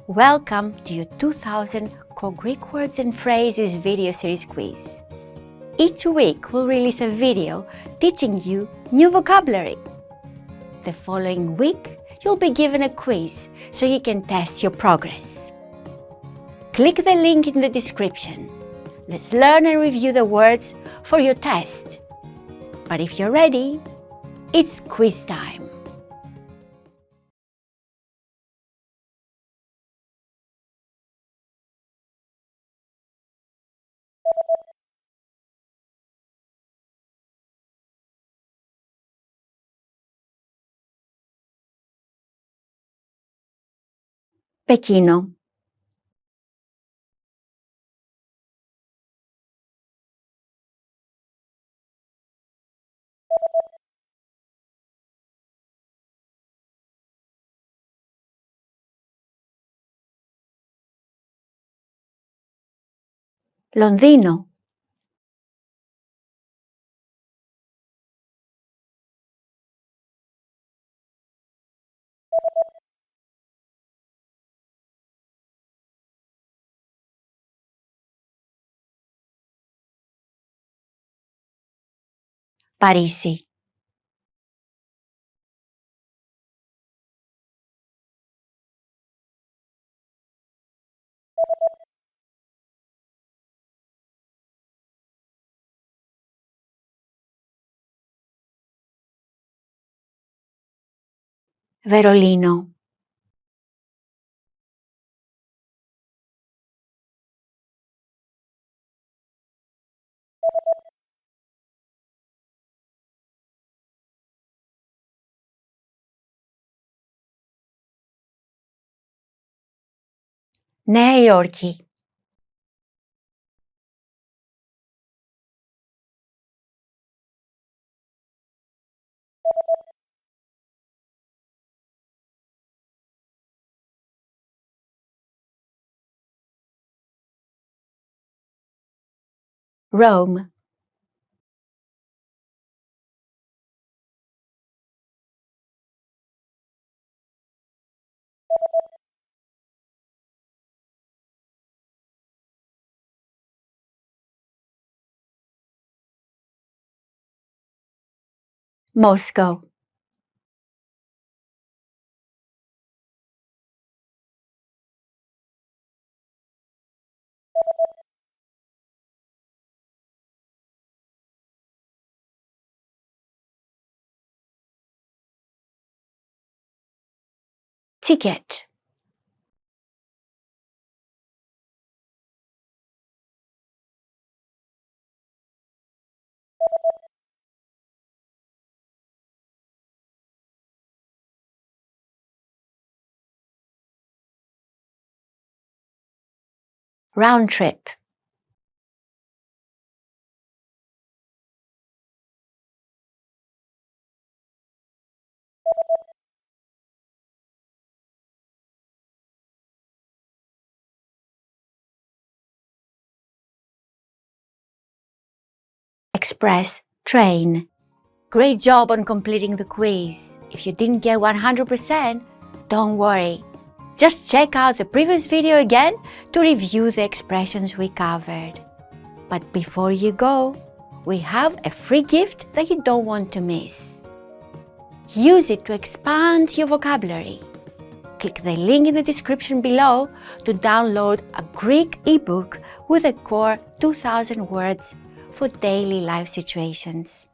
Welcome to your 2000 Core Greek Words and Phrases video series quiz. Each week we'll release a video teaching you new vocabulary. The following week you'll be given a quiz so you can test your progress. Click the link in the description. Let's learn and review the words for your test. But if you're ready, it's quiz time. Πεκίνο. Λονδίνο. Παρίσι. Βερολίνο. Νέα Υόρκη. Rome. Moscow. Ticket. Round trip. Express train. Great job on completing the quiz. If you didn't get 100%, don't worry. Just check out the previous video again to review the expressions we covered. But before you go, we have a free gift that you don't want to miss. Use it to expand your vocabulary. Click the link in the description below to download a Greek ebook with a core 2000 words for daily life situations.